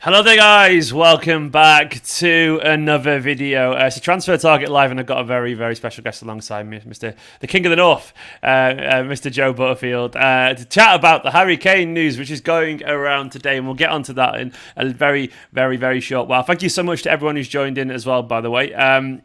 Hello there, guys. Welcome back to another video. It's a Transfer Target Live, and I've got a very, very special guest alongside me, the King of the North, Mr. Joe Butterfield, to chat about the Harry Kane news, which is going around today, and we'll get onto that in a very, very, very short while. Thank you so much to everyone who's joined in as well, by the way.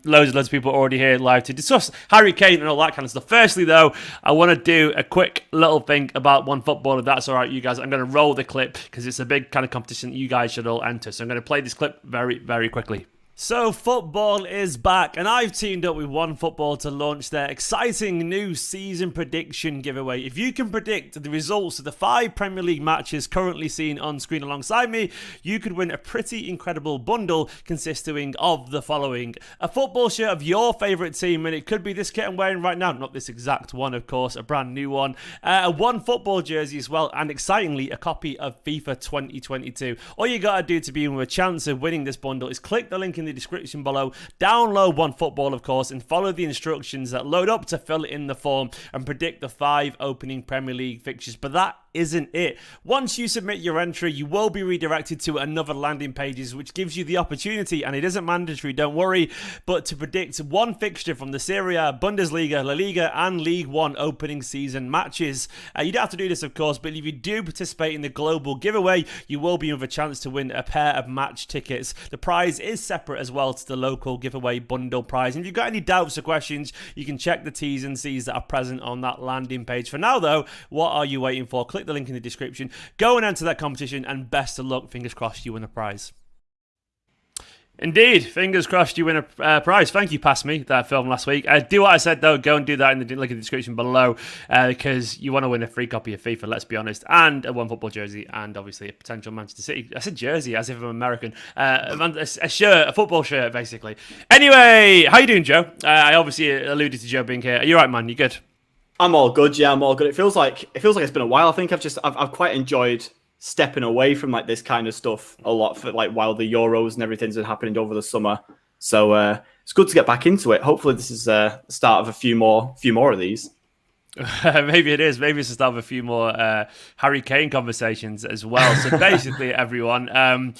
Loads of people already here live to discuss Harry Kane and all that kind of stuff. Firstly, though, I want to do a quick little thing about OneFootball, if that's all right, you guys. I'm going to roll the clip because it's a big kind of competition that you guys should all enter. So I'm going to play this clip very, very quickly. So football is back, and I've teamed up with OneFootball to launch their exciting new season prediction giveaway. If you can predict the results of the 5 Premier League matches currently seen on screen alongside me, you could win a pretty incredible bundle consisting of the following: a football shirt of your favourite team, and it could be this kit I'm wearing right now, not this exact one, of course, a brand new one, a OneFootball jersey as well, and excitingly, a copy of FIFA 2022. All you gotta do to be in with a chance of winning this bundle is click the link in the description below, download OneFootball, of course, and follow the instructions that load up to fill in the form and predict the 5 opening Premier League fixtures. But that isn't it. Once you submit your entry, you will be redirected to another landing pages, which gives you the opportunity, and it isn't mandatory, don't worry, but to predict one fixture from the Serie A, Bundesliga, La Liga, and League One opening season matches. You don't have to do this, of course, but if you do participate in the global giveaway, you will be with a chance to win a pair of match tickets. The prize is separate as well to the local giveaway bundle prize. And if you've got any doubts or questions, you can check the T's and C's that are present on that landing page. For now, though, what are you waiting for? Click the link in the description, go and enter that competition, and best of luck. Fingers crossed you win a prize. Indeed, fingers crossed you win a prize. Thank you, Pass Me, that film last week. Do what I said, though. Go and do that in the link in the description below, because you want to win a free copy of FIFA, let's be honest, and a OneFootball jersey, and obviously a potential Manchester City. I said jersey as if I'm American. A shirt, a football shirt, basically. Anyway, how you doing, Joe? I obviously alluded to Joe being here. Are you right, man? You good? I'm all good. Yeah, I'm all good. It feels like it's been a while. I think I've quite enjoyed stepping away from like this kind of stuff a lot for like while the Euros and everything's been happening over the summer. So it's good to get back into it. Hopefully, this is the start of a few more of these. Maybe it is. Maybe it's the start of a few more Harry Kane conversations as well. So basically, everyone,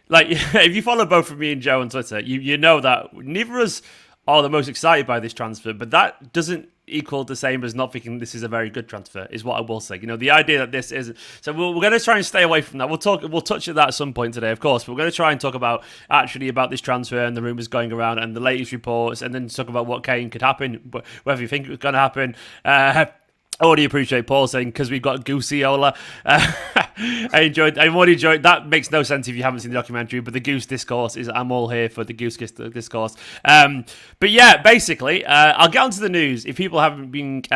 like if you follow both of me and Joe on Twitter, you know that neither of us are the most excited by this transfer, but that doesn't equal the same as not thinking this is a very good transfer, is what I will say. You know, the idea that this is, so we're going to try and stay away from that. We'll touch at that at some point today, of course, but we're going to try and talk about this transfer and the rumours going around and the latest reports, and then talk about what Kane could happen, whether you think it's going to happen. I already appreciate Paul saying because we've got Guardiola. I already enjoyed. That makes no sense if you haven't seen the documentary, but the Goose discourse is, I'm all here for the Goose discourse. But yeah, basically, I'll get onto the news if people haven't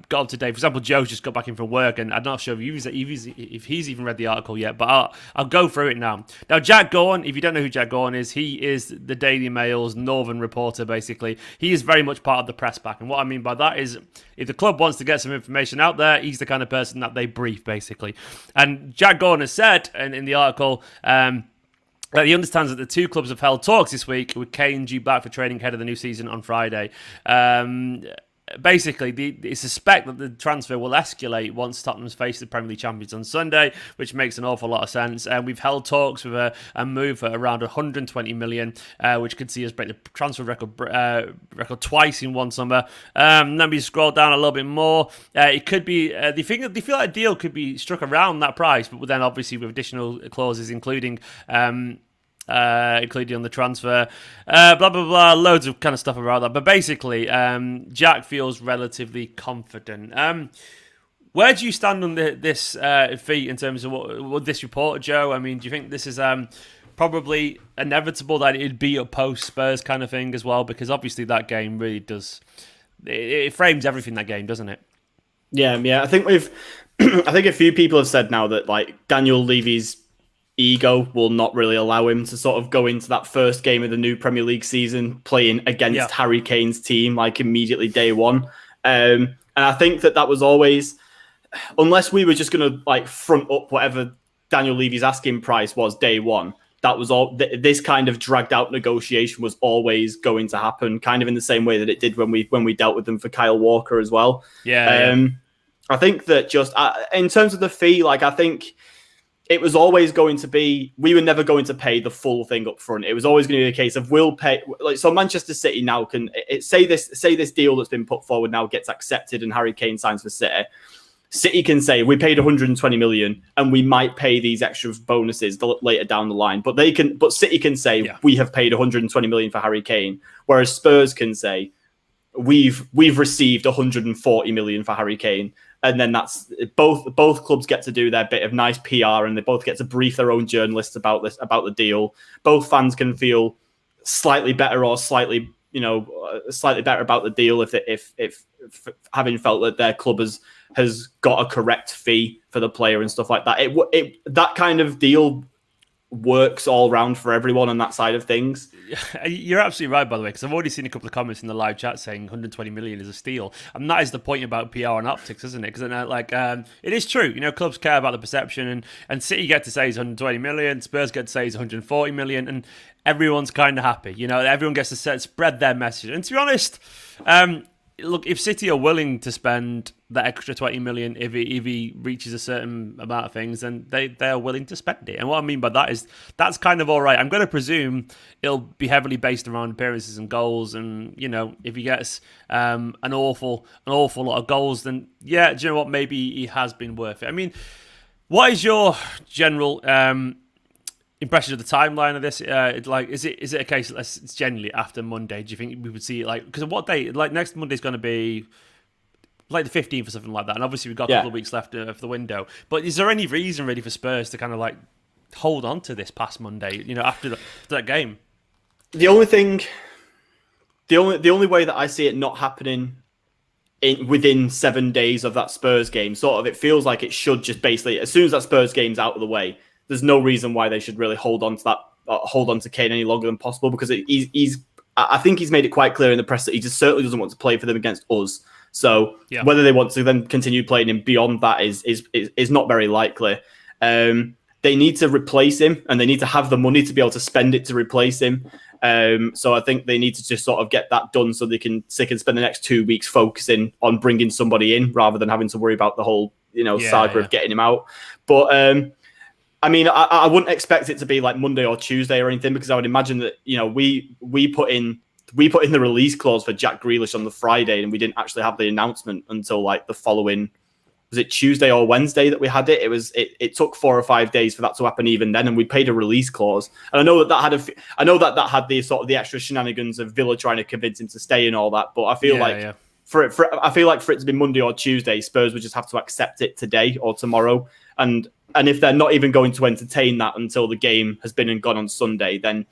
got up to date. For example, Joe's just got back in from work, and I'm not sure if he's even read the article yet, but I'll go through it now. Now, Jack Gorn, if you don't know who Jack Gorn is, he is the Daily Mail's Northern reporter, basically. He is very much part of the press pack, and what I mean by that is if the club wants to get some information out there, he's the kind of person that they brief, basically. And Jack Gorn has said in the article that he understands that the two clubs have held talks this week, with Kane due back for training ahead of the new season on Friday. Basically, they suspect that the transfer will escalate once Tottenham's face the Premier League champions on Sunday, which makes an awful lot of sense. And we've held talks with a move for around 120 million, which could see us break the transfer record twice in one summer. Then we scroll down a little bit more. It could be they feel like a deal could be struck around that price, but then obviously with additional clauses, including on the transfer, blah, blah, blah, loads of kind of stuff about that. But basically, Jack feels relatively confident. Where do you stand on this feat in terms of what this report, Joe? I mean, do you think this is probably inevitable that it'd be a post-Spurs kind of thing as well? Because obviously that game really does... It frames everything, that game, doesn't it? Yeah. I think I think a few people have said now that like Daniel Levy's ego will not really allow him to sort of go into that first game of the new Premier League season playing against Harry Kane's team like immediately day one. And I think that was always, unless we were just going to like front up whatever Daniel Levy's asking price was day one, that was all. This kind of dragged out negotiation was always going to happen, kind of in the same way that it did when we dealt with them for Kyle Walker as well. Yeah. I think that just in terms of the fee, like I think it was always going to be, we were never going to pay the full thing up front. It was always going to be a case of we'll pay. Like, so Manchester City now can say this deal that's been put forward now gets accepted and Harry Kane signs for City. City can say we paid 120 million and we might pay these extra bonuses later down the line. But City can say we have paid 120 million for Harry Kane, whereas Spurs can say we've received 140 million for Harry Kane. And then that's both clubs get to do their bit of nice PR, and they both get to brief their own journalists about the deal. Both fans can feel slightly better or slightly better about the deal if having felt that their club has got a correct fee for the player and stuff like that. That kind of deal works all round for everyone on that side of things. You're absolutely right, by the way, because I've already seen a couple of comments in the live chat saying 120 million is a steal, and that is the point about PR and optics, isn't it? Because it is true. Clubs care about the perception, and City get to say it's 120 million, Spurs get to say it's 140 million, and everyone's kind of happy. Everyone gets to spread their message. And to be honest, look, if City are willing to spend that extra 20 million, if he reaches a certain amount of things, then they are willing to spend it. And what I mean by that is that's kind of all right. I'm going to presume it'll be heavily based around appearances and goals. And, if he gets an awful lot of goals, then yeah, do you know what? Maybe he has been worth it. I mean, what is your general impression of the timeline of this? Is it a case that it's generally after Monday? Do you think we would see it because what day? Next Monday's going to be the 15th or something like that, and obviously we've got a couple of weeks left for the window. But is there any reason really for Spurs to kind of hold on to this past Monday? After that game. The only way that I see it not happening within 7 days of that Spurs game, sort of, it feels like it should just basically, as soon as that Spurs game's out of the way, there's no reason why they should really hold on to Kane any longer than possible, because I think he's made it quite clear in the press that he just certainly doesn't want to play for them against us. So whether they want to then continue playing him beyond that is not very likely. They need to replace him, and they need to have the money to be able to spend it to replace him. So I think they need to just sort of get that done so they can spend the next 2 weeks focusing on bringing somebody in rather than having to worry about the whole saga of getting him out. But I mean, I wouldn't expect it to be Monday or Tuesday or anything, because I would imagine that we put in the release clause for Jack Grealish on the Friday, and we didn't actually have the announcement until the following, was it Tuesday or Wednesday that we had it? It took 4 or 5 days for that to happen even then, and we paid a release clause. And I know that had the sort of the extra shenanigans of Villa trying to convince him to stay and all that. But I feel for it to be Monday or Tuesday, Spurs would just have to accept it today or tomorrow. And if they're not even going to entertain that until the game has been and gone on Sunday, then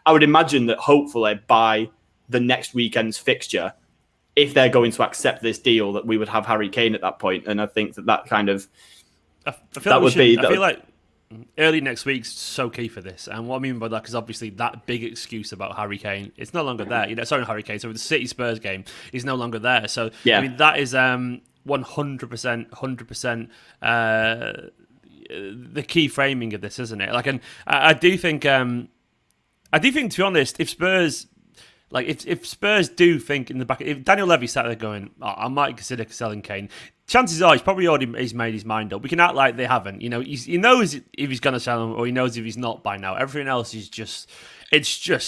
I would imagine that hopefully by the next weekend's fixture, if they're going to accept this deal, that we would have Harry Kane at that point. And I think that kind of I feel like early next week's so key for this. And what I mean by that, because obviously that big excuse about Harry Kane, it's no longer there. Harry Kane. So the City Spurs game is no longer there. So I mean, that is 100% the key framing of this, isn't it? And I do think, to be honest, if Spurs, if Spurs do think in the back, if Daniel Levy sat there going, I might consider selling Kane, chances are he's probably already made his mind up. We can act like they haven't. He knows if he's going to sell him, or he knows if he's not by now. Everything else is just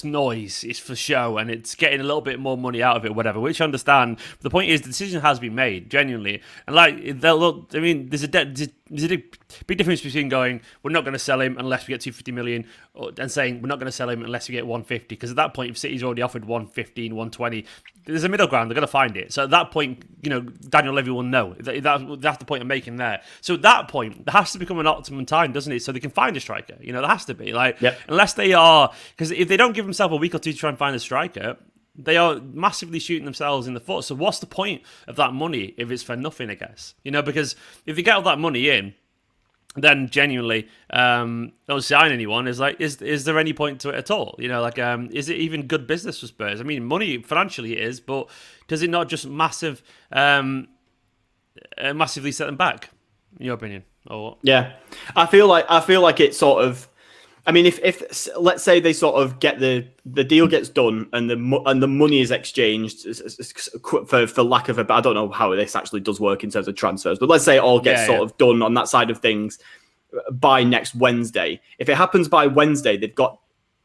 noise. It's for show, and it's getting a little bit more money out of it, whatever, which I understand. But the point is, the decision has been made, genuinely. And there's a big difference between going, we're not going to sell him unless we get 250 million, and saying we're not going to sell him unless we get 150. Because at that point, if City's already offered 115, 120, there's a middle ground. They're going to find it. So at that point, Daniel Levy will know. That's the point I'm making there. So at that point, there has to become an optimum time, doesn't it? So they can find a striker. There has to be. Unless they are, because if they don't give themselves a week or two to try and find a striker, they are massively shooting themselves in the foot. So what's the point of that money if it's for nothing, I guess? Because if they get all that money in, then genuinely don't sign anyone. Is there any point to it at all? Is it even good business for Spurs? I mean, money financially it is, but does it not just massively set them back? In your opinion, or what? Yeah, I feel like it's sort of. I mean, if let's say they sort of get the deal gets done and the money is exchanged for lack of I don't know how this actually does work in terms of transfers, but let's say it all gets of done on that side of things. by next Wednesday. If it happens by Wednesday, they've got,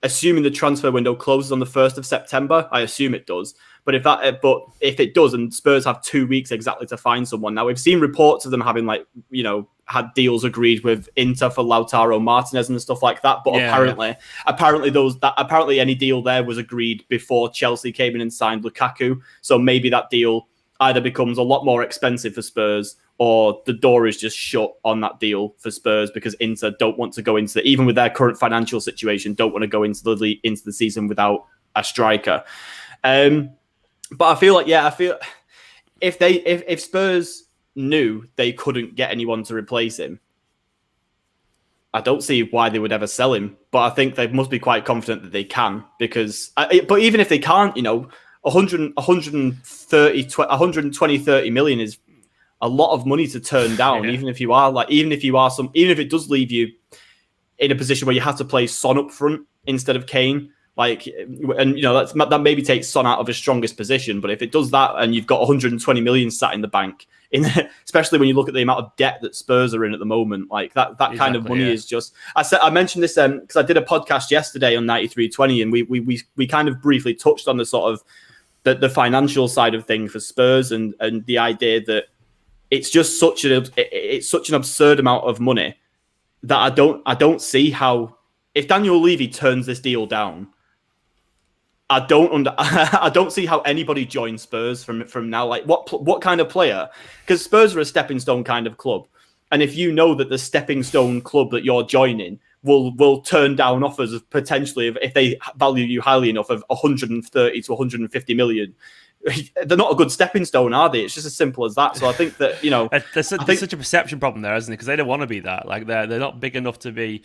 assuming the transfer window closes on the 1st of September, I assume it does. But if it does, and Spurs have 2 weeks exactly to find someone. Now we've seen reports of them having had deals agreed with Inter for Lautaro Martinez and stuff like that. But apparently any deal there was agreed before Chelsea came in and signed Lukaku. So maybe that deal either becomes a lot more expensive for Spurs, or the door is just shut on that deal for Spurs because Inter don't want to go into even with their current financial situation, don't want to go into the season without a striker. But I feel if Spurs knew they couldn't get anyone to replace him, I don't see why they would ever sell him. But I think they must be quite confident that they can, because but even if they can't, 130 million is a lot of money to turn down. Yeah. Even if it does leave you in a position where you have to play Son up front instead of Kane, that maybe takes Son out of his strongest position. But if it does that, and you've got 120 million sat in the bank, especially when you look at the amount of debt that Spurs are in at the moment, like that exactly, kind of money is just. I mentioned this because I did a podcast yesterday on 9320, and we kind of briefly touched on the sort of the financial side of things for Spurs, and the idea that it's just such an absurd amount of money that I don't see how, if Daniel Levy turns this deal down, I don't see how anybody joins Spurs from now. Like what kind of player? Because Spurs are a stepping stone kind of club, and if you know that the stepping stone club that you're joining will turn down offers of potentially, if they value you highly enough, of 130 to 150 million. They're not a good stepping stone, are they? It's just as simple as that. So I think that there's such a perception problem there, isn't it? Because they don't want to be that. Like they're not big enough to be.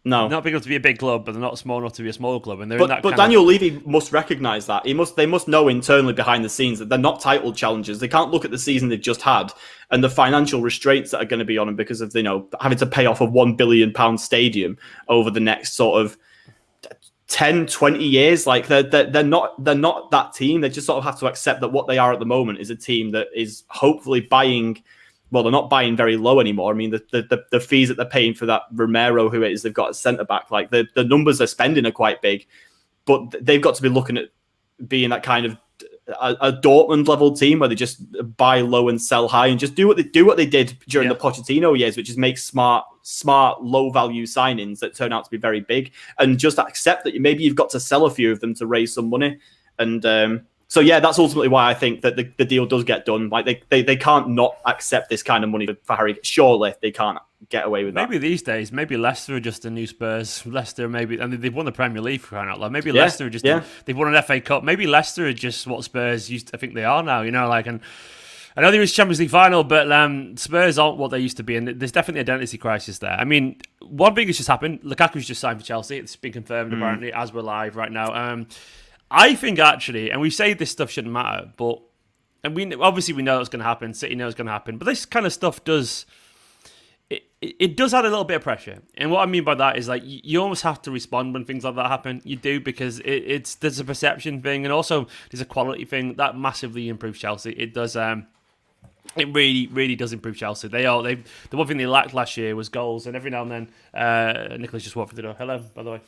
No, not big enough to be a big club, but they're not small enough to be a small club. And but Daniel Levy must recognise that. They must know internally behind the scenes that they're not title challengers. They can't look at the season they've just had and the financial restraints that are going to be on them because of having to pay off a £1 billion stadium over the next sort of 10, 20 years. Like they're not that team. They just sort of have to accept that what they are at the moment is a team that is hopefully buying. Well, they're not buying very low anymore. I mean, the fees that they're paying for that Romero, who it is, they've got a centre back. Like the numbers they're spending are quite big, but they've got to be looking at being that kind of a Dortmund level team where they just buy low and sell high and just do what they did during the Pochettino years, which is make smart low value signings that turn out to be very big, and just accept that maybe you've got to sell a few of them to raise some money. And so yeah, that's ultimately why I think that the deal does get done. Like they can't not accept this kind of money for Harry. Surely they can't get away with that. Maybe these days, maybe Leicester are just a new Spurs. Leicester they've won the Premier League for crying out loud. Maybe Leicester are just they've won an FA Cup. Maybe Leicester are just what Spurs used to think they are now. And I know there was Champions League final, but Spurs aren't what they used to be, and there's definitely an identity crisis there. I mean, one thing has just happened. Lukaku's just signed for Chelsea. It's been confirmed apparently as we're live right now. I think actually, and we say this stuff shouldn't matter, but we know that's going to happen. City knows it's going to happen, but this kind of stuff does add a little bit of pressure. And what I mean by that is like you almost have to respond when things like that happen. You do, because there's a perception thing, and also there's a quality thing that massively improves Chelsea. It does. It really, really does improve Chelsea. The one thing they lacked last year was goals, and every now and then, Nicola's just walked through the door. Hello, by the way.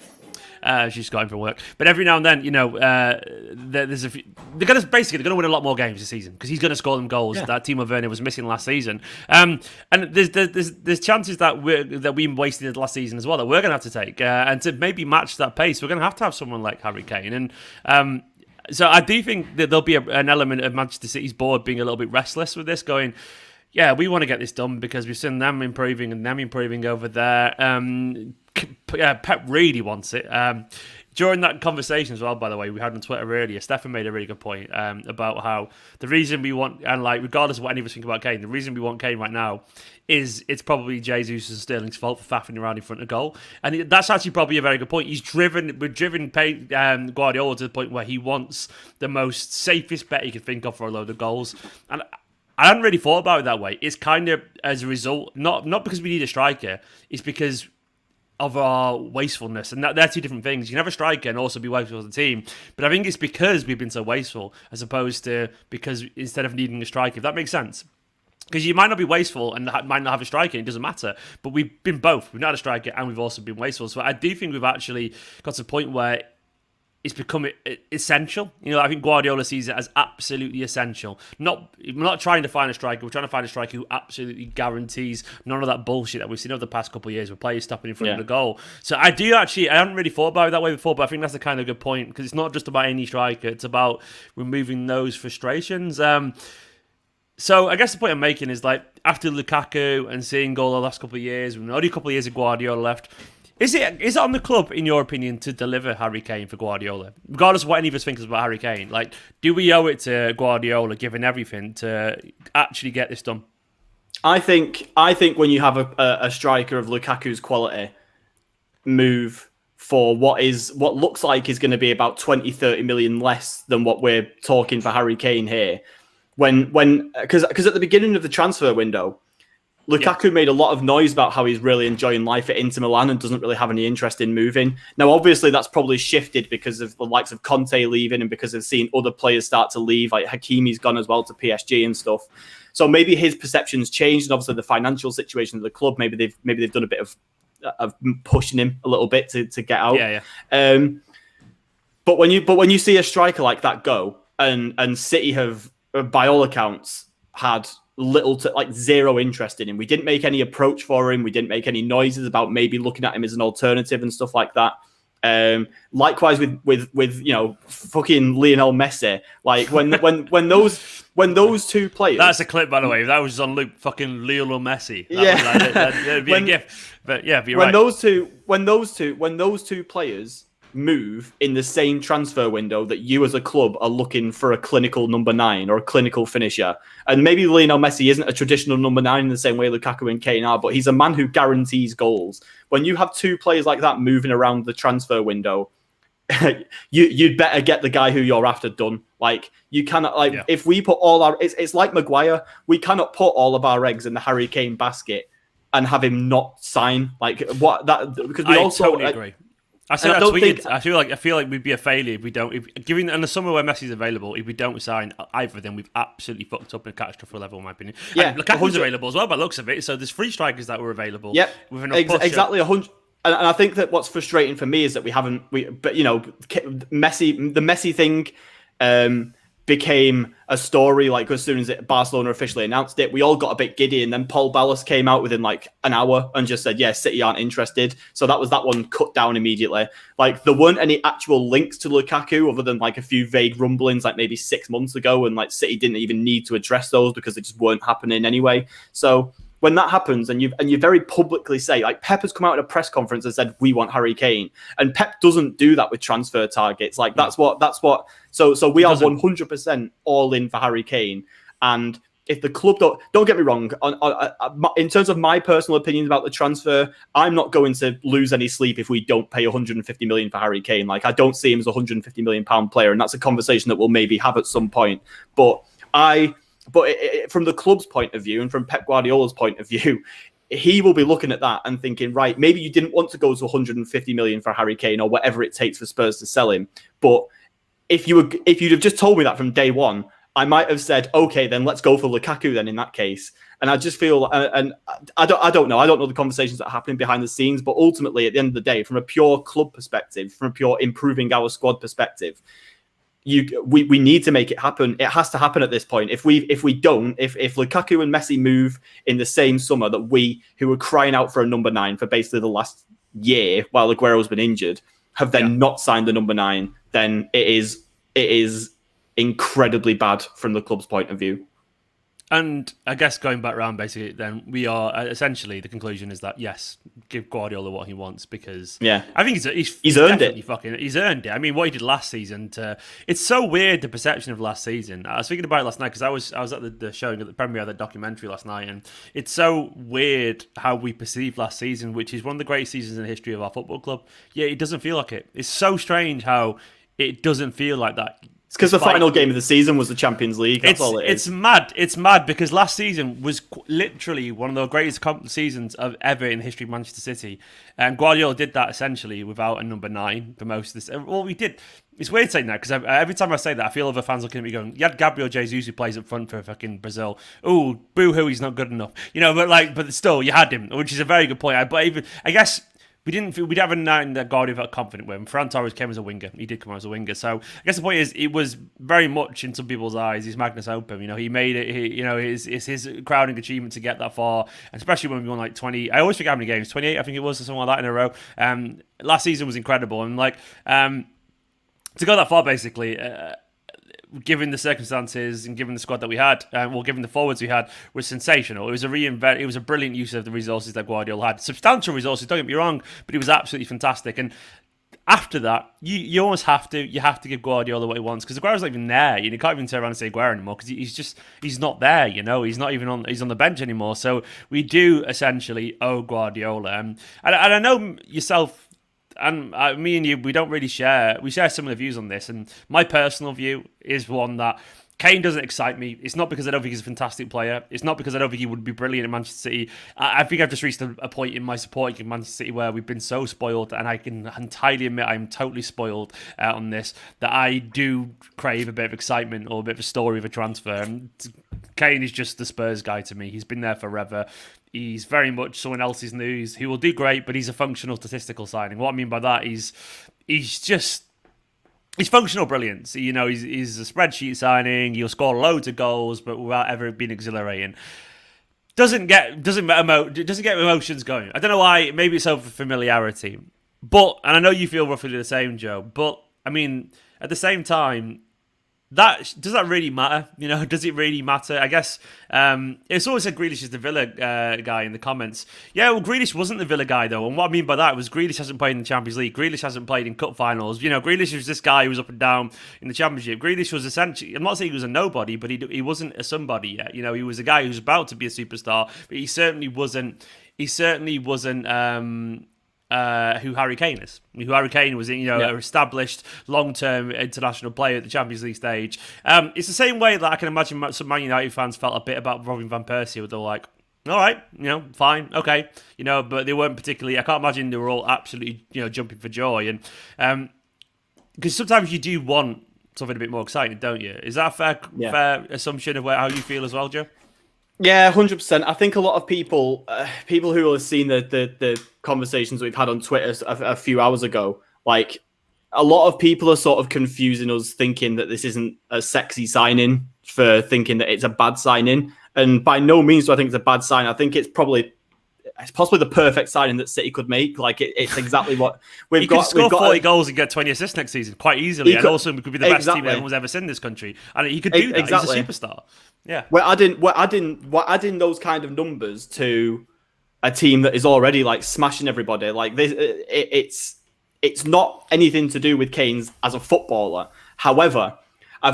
She's got him from work. But every now and then, there's a few, they're going to win a lot more games this season because he's going to score them goals that Timo Werner was missing last season. And there's chances that we wasted last season as well that we're going to have to take, and to maybe match that pace, we're going to have someone like Harry Kane. And so I do think that there'll be an element of Manchester City's board being a little bit restless with this, going, yeah, we want to get this done because we've seen them improving and them improving over there. Pep really wants it. During that conversation as well, by the way, we had on Twitter earlier, Stefan made a really good point about how the reason we want, and like regardless of what any of us think about Kane, the reason we want Kane right now is it's probably Jesus and Sterling's fault for faffing around in front of goal. And that's actually probably a very good point. We've driven Guardiola to the point where he wants the most safest bet he could think of for a load of goals. And I hadn't really thought about it that way. It's kind of as a result, not because we need a striker, it's because of our wastefulness. And they're two different things. You can have a striker and also be wasteful as a team. But I think it's because we've been so wasteful as opposed to because instead of needing a striker, if that makes sense. Because you might not be wasteful and might not have a striker, it doesn't matter. But we've been both. We've not had a striker and we've also been wasteful. So I do think we've actually got to a point where it's become essential. I think Guardiola sees it as absolutely essential. We're not trying to find a striker. We're trying to find a striker who absolutely guarantees none of that bullshit that we've seen over the past couple of years with players stopping in front of the goal. So I haven't really thought about it that way before, but I think that's a kind of good point, because it's not just about any striker. It's about removing those frustrations. So I guess the point I'm making is, like, after Lukaku and seeing goal the last couple of years, with only a couple of years of Guardiola left, is it on the club, in your opinion, to deliver Harry Kane for Guardiola? Regardless of what any of us think about Harry Kane, like, do we owe it to Guardiola, given everything, to actually get this done? I think when you have a striker of Lukaku's quality move for what looks like is going to be about 20, 30 million less than what we're talking for Harry Kane here, because at the beginning of the transfer window, Lukaku made a lot of noise about how he's really enjoying life at Inter Milan and doesn't really have any interest in moving. Now, obviously, that's probably shifted because of the likes of Conte leaving and because of seeing other players start to leave, like Hakimi's gone as well to PSG and stuff. So maybe his perception's changed, and obviously the financial situation of the club, maybe they've done a bit of pushing him a little bit to get out. But when you see a striker like that go, and City have, by all accounts, had little to zero interest in him. We didn't make any approach for him. We didn't make any noises about maybe looking at him as an alternative and stuff like that. Likewise with fucking Lionel Messi. Like when those two players. That's a clip, by the way. That was on fucking Lionel Messi. That'd be a gif. But yeah, you're right. When those two players move in the same transfer window that you as a club are looking for a clinical number 9 or a clinical finisher. And maybe Lionel Messi isn't a traditional number 9 in the same way Lukaku and Kane are, but he's a man who guarantees goals. When you have two players like that moving around the transfer window, you'd better get the guy who you're after done. Like, you cannot, if we put all our, it's like Maguire, we cannot put all of our eggs in the Harry Kane basket and have him not sign. Because we totally agree. I feel like we'd be a failure if we don't. In the summer where Messi's available, if we don't sign either of them, we've absolutely fucked up in a catastrophic level, in my opinion. Yeah, and Lukaku's available as well, by the looks of it. So there's 3 strikers that were available. Yeah, exactly 100. And I think that what's frustrating for me is that the Messi thing became a story as soon as Barcelona officially announced it. We all got a bit giddy, and then Paul Ballas came out within an hour and just said, yeah, City aren't interested. So that was that one cut down immediately. There weren't any actual links to Lukaku other than a few vague rumblings maybe 6 months ago, and City didn't even need to address those because they just weren't happening anyway. So when that happens and you very publicly say, Pep has come out in a press conference and said, we want Harry Kane. And Pep doesn't do that with transfer targets. That's what. So we are 100% all in for Harry Kane. And if the club don't get me wrong, in terms of my personal opinions about the transfer, I'm not going to lose any sleep if we don't pay 150 million for Harry Kane. I don't see him as a 150 million pound player. And that's a conversation that we'll maybe have at some point. But from the club's point of view and from Pep Guardiola's point of view, he will be looking at that and thinking, right, maybe you didn't want to go to 150 million for Harry Kane or whatever it takes for Spurs to sell him. But if you'd have just told me that from day one, I might have said, okay, then let's go for Lukaku then in that case. And I just feel, and I don't know. I don't know the conversations that are happening behind the scenes, but ultimately at the end of the day, from a pure club perspective, from a pure improving our squad perspective, we need to make it happen. It has to happen at this point. If Lukaku and Messi move in the same summer that we, who were crying out for a number 9 for basically the last year while Aguero's been injured, have then not signed the number 9, then it is incredibly bad from the club's point of view. And I guess going back round, basically, then we are essentially the conclusion is that yes, give Guardiola what he wants because I think he's earned it. He's earned it. I mean, what he did last season. It's so weird, the perception of last season. I was thinking about it last night because I was at the showing at the premiere of the documentary last night, and it's so weird how we perceived last season, which is one of the greatest seasons in the history of our football club. Yeah, it doesn't feel like it. It's so strange how it doesn't feel like that. It's because the final game of the season was the Champions League. That's all it is. It's mad. It's mad because last season was literally one of the greatest seasons of ever in the history of Manchester City. And Guardiola did that essentially without a number 9 for most of this. Well, we did. It's weird saying that because every time I say that, I feel other fans looking at me going, you had Gabriel Jesus who plays up front for fucking Brazil. Ooh, boo-hoo, he's not good enough. But still, you had him, which is a very good point. But even, I guess... We didn't have a night that Guardiola felt confident with him. Ferran Torres came as a winger. He did come as a winger. So I guess the point is, it was very much in some people's eyes his magnus opum. He made it. It's his crowning achievement to get that far, especially when we won like 20. I always forget how many games, 28, I think it was, or something like that in a row. Last season was incredible, and to go that far, basically. Given the circumstances and given the squad that we had, given the forwards we had, was sensational. It was It was a brilliant use of the resources that Guardiola had. Substantial resources, don't get me wrong, but it was absolutely fantastic. And after that, you almost have to give Guardiola what he wants because Aguero's not even there. You can't even turn around and say Aguero anymore because he's not there. He's not even he's on the bench anymore. So we do essentially owe Guardiola. And I know yourself. And me and you, we share similar views on this. And my personal view is one that Kane doesn't excite me. It's not because I don't think he's a fantastic player. It's not because I don't think he would be brilliant in Manchester City. I think I've just reached a point in my supporting in Manchester City where we've been so spoiled, and I can entirely admit I'm totally spoiled on this, that I do crave a bit of excitement or a bit of a story of a transfer. And Kane is just the Spurs guy to me. He's been there forever. He's very much someone else's news. He will do great, but he's a functional statistical signing. What I mean by that is he's functional brilliance. He's a spreadsheet signing. He'll score loads of goals, but without ever being exhilarating. Doesn't get emotions going. I don't know why. Maybe it's over familiarity. And I know you feel roughly the same, Joe. But I mean, at the same time, does that really matter? Does it really matter? I guess it's always said Grealish is the Villa guy in the comments. Yeah, well, Grealish wasn't the Villa guy though, and what I mean by that was Grealish hasn't played in the Champions League. Grealish hasn't played in cup finals. Grealish was this guy who was up and down in the Championship. Grealish was essentially, I'm not saying he was a nobody, but he wasn't a somebody yet. He was a guy who was about to be a superstar, but he certainly wasn't. Who Harry Kane is. Who Harry Kane was, an established long-term international player at the Champions League stage. It's the same way that I can imagine some Man United fans felt a bit about Robin van Persie, where they're like, all right, fine, okay, but they weren't particularly. I can't imagine they were all absolutely, jumping for joy, and because sometimes you do want something a bit more exciting, don't you? Is that a fair assumption of how you feel as well, Joe? Yeah, 100%. I think a lot of people who have seen the conversations we've had on Twitter a few hours ago, like a lot of people are sort of confusing us, thinking that this isn't a sexy signing for thinking that it's a bad signing. And by no means do I think it's a bad sign. I think it's possibly the perfect signing that City could make. Like it's exactly what we've got. He could score 40 goals and get 20 assists next season quite easily. And also could be the best team anyone's ever seen in this country. And he could do that. Exactly. He's a superstar. Yeah. We're adding those kind of numbers to a team that is already like smashing everybody. Like this, it's not anything to do with Kane's as a footballer. However,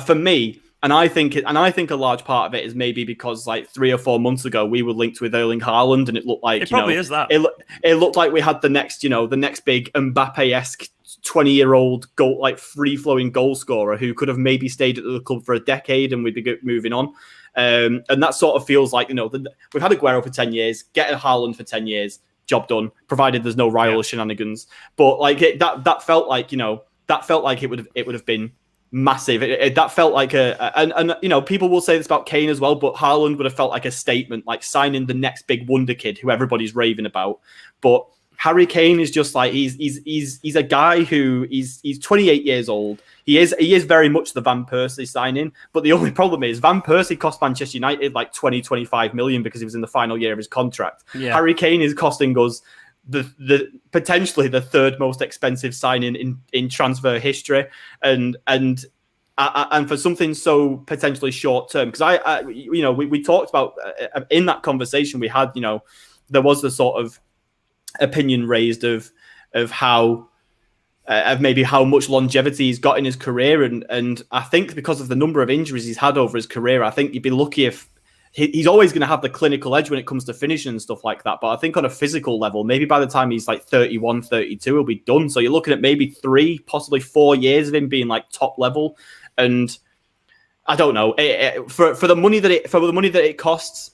for me, and I think a large part of it is maybe because like 3 or 4 months ago we were linked with Erling Haaland, and it looked like it probably is that. It looked like we had the next big Mbappe-esque 20-year-old goal, like free-flowing goal scorer who could have maybe stayed at the club for a decade and we'd be moving on. And that sort of feels like, we've had Aguero for 10 years, get a Haaland for 10 years, job done, provided there's no rival shenanigans. But like that felt like, it would have been massive. That felt like and people will say this about Kane as well, but Haaland would have felt like a statement, like signing the next big wonder kid who everybody's raving about. But Harry Kane is just like he's a guy who he's 28 years old. He is very much the Van Persie signing, but the only problem is Van Persie cost Manchester United like 20-25 million because he was in the final year of his contract. Yeah. Harry Kane is costing us the potentially the third most expensive signing in transfer history, and for something so potentially short term. Because we talked about in that conversation we had, there was the sort of opinion raised of how of maybe how much longevity he's got in his career, and I think because of the number of injuries he's had over his career, I think you'd be lucky if he's always going to have the clinical edge when it comes to finishing and stuff like that. But I think on a physical level, maybe by the time he's like 31, 32, he'll be done. So you're looking at maybe 3, possibly 4 years of him being like top level. And I don't know, for the money that it costs,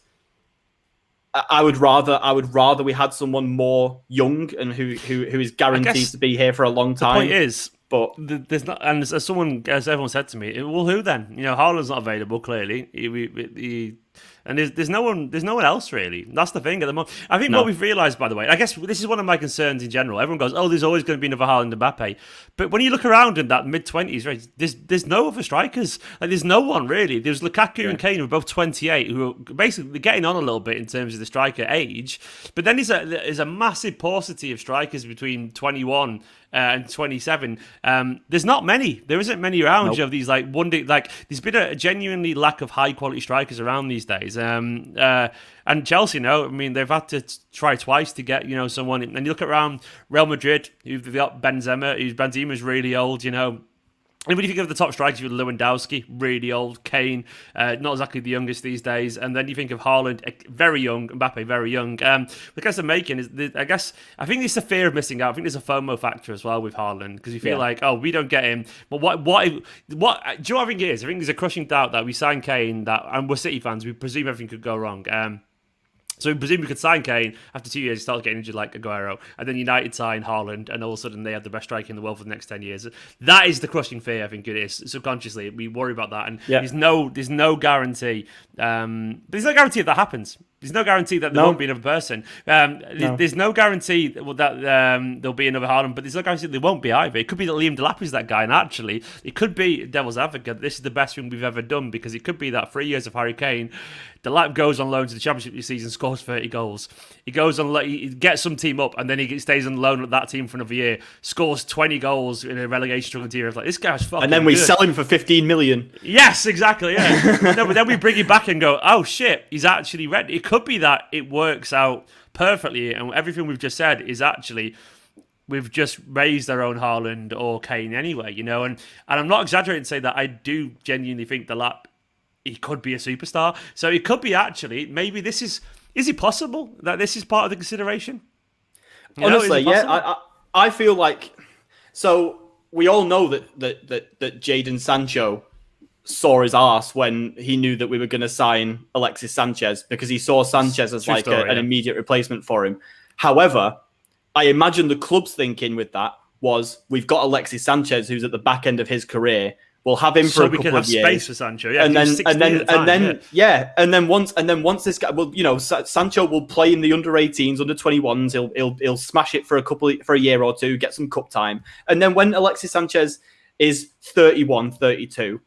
I would rather we had someone more young and who is guaranteed to be here for a long time. The point is, but there's not, and as everyone said to me, well, who then? Haaland's not available clearly. And there's no one else really. That's the thing at the moment. I think what we've realised, by the way, I guess this is one of my concerns in general. Everyone goes, "Oh, there's always going to be another Haaland and Mbappe," but when you look around in that mid-20s, right, there's no other strikers. Like there's no one really. There's Lukaku and Kane who are both 28, who are basically getting on a little bit in terms of the striker age. But then there's a massive paucity of strikers between 21 and 27. There's not many. There isn't many around of these there's been a genuinely lack of high quality strikers around these days. And Chelsea, they've had to try twice to get someone. And you look around Real Madrid, who've got Benzema's really old. And when you think of the top strikers, you've got Lewandowski, really old, Kane, not exactly the youngest these days, and then you think of Haaland, very young, Mbappe, very young. The case I'm making is, I think it's the fear of missing out. I think there's a FOMO factor as well with Haaland, because you feel like, oh, we don't get him. But what do you know what I think it is? I think there's a crushing doubt that we sign Kane, and we're City fans, we presume everything could go wrong. So we presume we could sign Kane. After 2 years, he starts getting injured like Aguero. And then United sign Haaland, and all of a sudden they have the best striker in the world for the next 10 years. That is the crushing fear, I think it is. Subconsciously, we worry about that. And there's no guarantee. There's no guarantee that happens. There's no guarantee that there won't be another person. There's no guarantee that there'll be another Haaland, but there's no guarantee that there won't be either. It could be that Liam Delap is that guy, and actually, it could be devil's advocate. This is the best thing we've ever done, because it could be that 3 years of Harry Kane, Delap goes on loan to the Championship this season, scores 30 goals. He goes on, he gets some team up, and then he stays on loan at that team for another year, scores 20 goals in a relegation struggling team. It's like, this guy's fucking And then we good. sell him for 15 million. Yes, exactly, yeah. No, but then we bring him back and go, oh shit, he's actually ready. It could be that it works out perfectly, and everything we've just said is actually, we've just raised our own Haaland or Kane anyway, and I'm not exaggerating to say that I do genuinely think Delap, he could be a superstar. So it could be actually, maybe this is it possible that this is part of the consideration? Honestly, I feel like, so we all know that Jadon Sancho saw his arse when he knew that we were going to sign Alexis Sanchez, because he saw Sanchez as an immediate replacement for him. However, I imagine the club's thinking with that was, we've got Alexis Sanchez who's at the back end of his career. We'll have him for a couple of years. So we can have space for Sancho, and then once this guy, well, Sancho will play in the under 18s, under 21s. He'll smash it for a year or two, get some cup time, and then when Alexis Sanchez is 31, 32,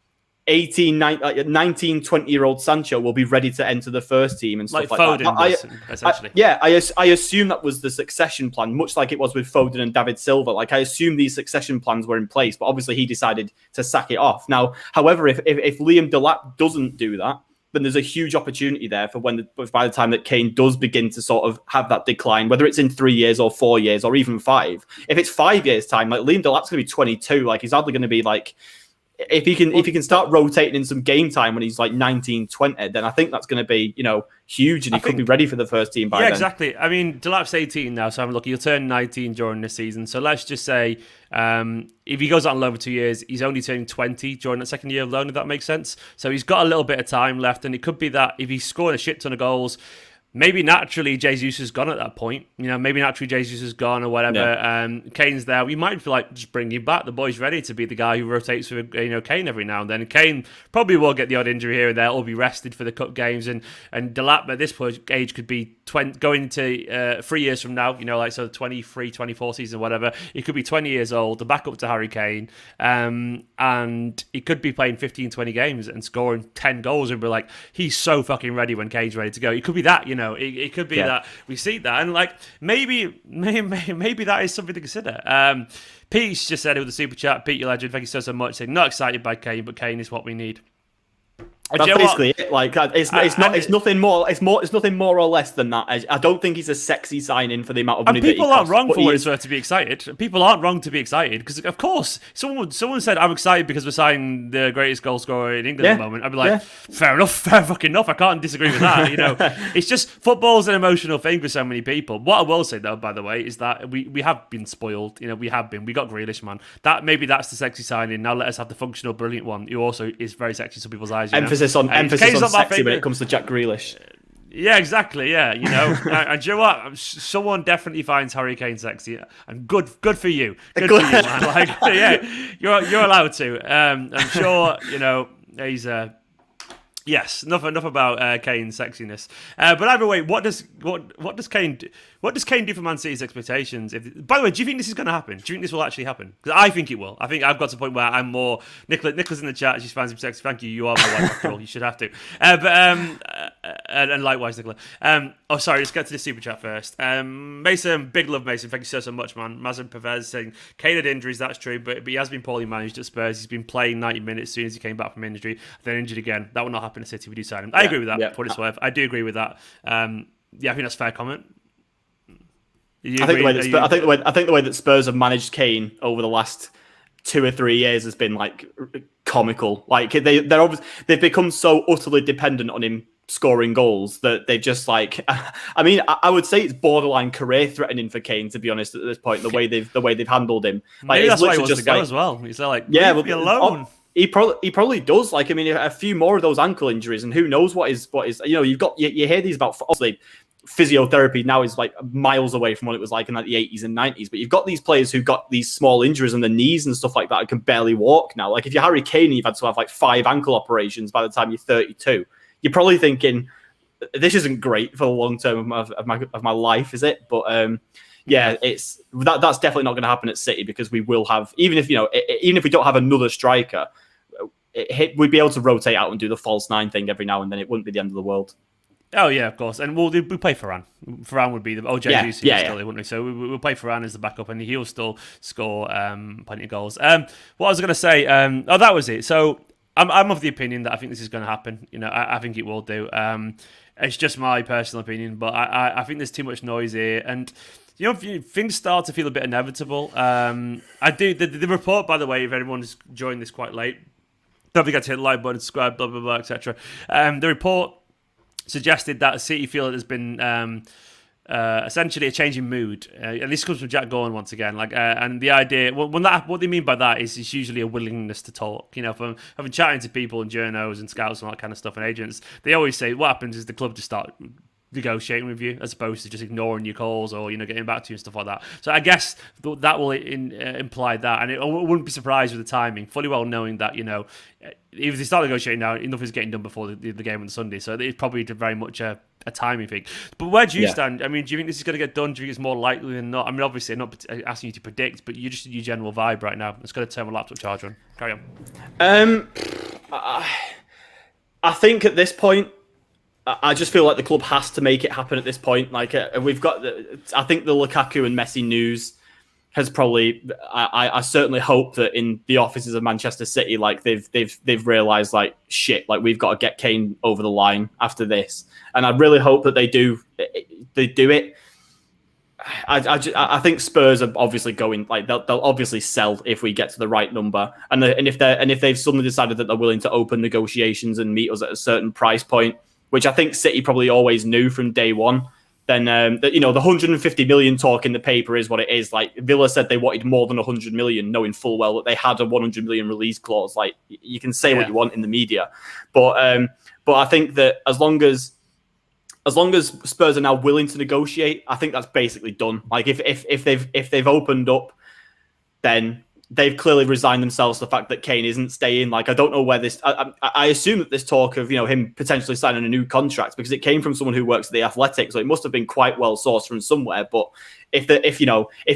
18, 19, 20-year-old Sancho will be ready to enter the first team and stuff like Foden, essentially. I assume that was the succession plan, much like it was with Foden and David Silva. Like, I assume these succession plans were in place, but obviously he decided to sack it off. Now, however, if Liam Delap doesn't do that, then there's a huge opportunity there for by the time that Kane does begin to sort of have that decline, whether it's in 3 years or 4 years or even 5. If it's 5 years' time, like, Liam Delap's going to be 22. Like, he's hardly going to be like... If he can start rotating in some game time when he's like 19, 20, then I think that's going to be, huge, and he could be ready for the first team by then. Yeah, exactly. I mean, Delap's 18 now, so he'll turn 19 during this season. So let's just say if he goes out on loan for 2 years, he's only turning 20 during that second year of loan, if that makes sense. So he's got a little bit of time left, and it could be that if he's scoring a shit ton of goals, maybe naturally Jesus is gone at that point. Maybe naturally Jesus is gone or whatever. Yeah. Kane's there. We might feel like, just bring him back. The boy's ready to be the guy who rotates with Kane every now and then. And Kane probably will get the odd injury here and there, or be rested for the cup games. And Delap at this age could be going into 3 years from now. 23, 24 season, whatever. He could be 20 years old, the backup to Harry Kane, and he could be playing 15, 20 games and scoring 10 goals, and be like, he's so fucking ready when Kane's ready to go. It could be that. It could be that we see that, and maybe that is something to consider. Pete's just said it with the super chat. Pete, your legend, thank you so much. Saying not excited by Kane, but Kane is what we need. That's basically it. Like it's nothing more. It's nothing more or less than that. I don't think he's a sexy signing for the amount of money that he costs. People aren't wrong for what it's worth to be excited. People aren't wrong to be excited because, of course, someone said I'm excited because we're signing the greatest goal scorer in England at the moment. I'd be like, fair enough, fair fucking enough. I can't disagree with that. It's just football's an emotional thing for so many people. What I will say though, by the way, is that we have been spoiled. We have been. We got Grealish, man. Maybe that's the sexy signing. Now let us have the functional, brilliant one, who also is very sexy to people's eyes. Emphasis on sexy when it comes to Jack Grealish. Yeah, exactly. Yeah, and do you know what? Someone definitely finds Harry Kane sexy, and good for you. Good for you, man. Like, yeah, you're allowed to. I'm sure. He's yes. Enough about Kane's sexiness. But either way, what does Kane do? What does Kane do for Man City's expectations? By the way, do you think this is going to happen? Do you think this will actually happen? Because I think it will. I think I've got to the point where I'm more... Nicholas in the chat, she finds him sexy. Thank you. You are my wife after all. You should have to. And likewise, Nicola. Sorry, let's get to the super chat first. Mason, big love, Mason. Thank you so much, man. Mazin Pervez saying, Kane had injuries, that's true, but he has been poorly managed at Spurs. He's been playing 90 minutes as soon as he came back from injury, then injured again. That will not happen in City. We do sign him. I agree with that, for what it's worth. I do agree with that. I think that's a fair comment. I think the way that Spurs have managed Kane over the last 2 or 3 years has been like comical. Like they've become so utterly dependent on him scoring goals that they've just like. I mean, I would say it's borderline career threatening for Kane, to be honest. At this point, the way they've handled him, like maybe that's why he wants to go as well. He's like, leave me alone. He probably does. Like, I mean, a few more of those ankle injuries, and who knows what is. You hear these about, obviously. Physiotherapy now is like miles away from what it was like in like the 80s and 90s. But you've got these players who got these small injuries on their knees and stuff like that and can barely walk now. Like if you're Harry Kane and you've had to have like 5 ankle operations by the time you're 32, you're probably thinking, this isn't great for the long term of my life, is it? But it's that's definitely not going to happen at City because we will have, even if we don't have another striker, we'd be able to rotate out and do the false 9 thing every now and then. It wouldn't be the end of the world. Oh, yeah, of course. And we play Varane. Varane would be the... OJ wouldn't we? So we'll play Varane as the backup, and he'll still score plenty of goals. What I was going to say... that was it. So I'm of the opinion that I think this is going to happen. I think it will do. It's just my personal opinion, but I think there's too much noise here. And, things start to feel a bit inevitable. I do... The report, by the way, if anyone's joined this quite late, don't forget to hit the like button, subscribe, blah, blah, blah, etc. The report... suggested that City feel that there's been essentially a change in mood, and this comes from Jack Gorn once again. And the idea, what they mean by that is it's usually a willingness to talk. From having chatting to people and journos and scouts and all that kind of stuff and agents, they always say what happens is the club just start negotiating with you as opposed to just ignoring your calls or getting back to you and stuff like that. So I guess that will imply that, and I wouldn't be surprised with the timing, fully well knowing that if they start negotiating now, nothing's getting done before the game on Sunday. So it's probably very much a timing thing. But where do you stand? I mean, do you think this is going to get done? Do you think it's more likely than not? I mean, obviously, I'm not asking you to predict, but you just your general vibe right now. It's going to turn my laptop charger on. Carry on. I think at this point, I just feel like the club has to make it happen at this point. Like we've got, I think the Lukaku and Messi news has probably. I certainly hope that in the offices of Manchester City, like they've realised like shit, like we've got to get Kane over the line after this, and I really hope that they do it. I think Spurs are obviously going like they'll obviously sell if we get to the right number, and if they've suddenly decided that they're willing to open negotiations and meet us at a certain price point, which I think City probably always knew from day one, then the 150 million talk in the paper is what it is. Like Villa said they wanted more than 100 million, knowing full well that they had a 100 million release clause. Like you can say what you want in the media, but I think that as long as Spurs are now willing to negotiate, I think that's basically done. Like if they've opened up, then they've clearly resigned themselves to the fact that Kane isn't staying. Like, I don't know where this... I assume that this talk of, him potentially signing a new contract, because it came from someone who works at The Athletic, so it must have been quite well sourced from somewhere. But if